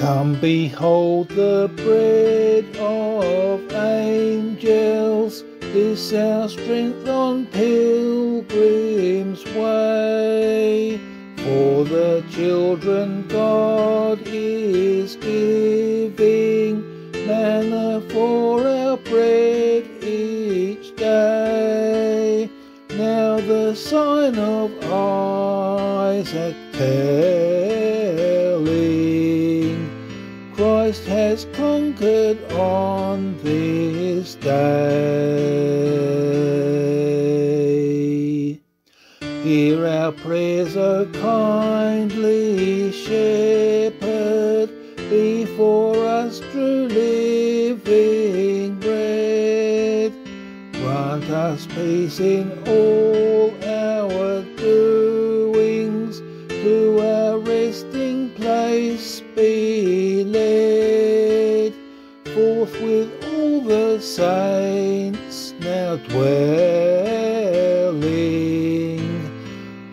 Come behold the bread of angels, this our strength on pilgrim's way. For the children God is giving, manna for our bread each day. Now the sign of Isaac telling, Christ has conquered on this day. Hear our prayers, O kindly Shepherd, before us true living bread. Grant us peace in all our doings, to our resting place be led. Forth with all the saints now dwelling,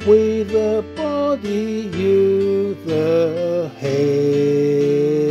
we the body, you the head.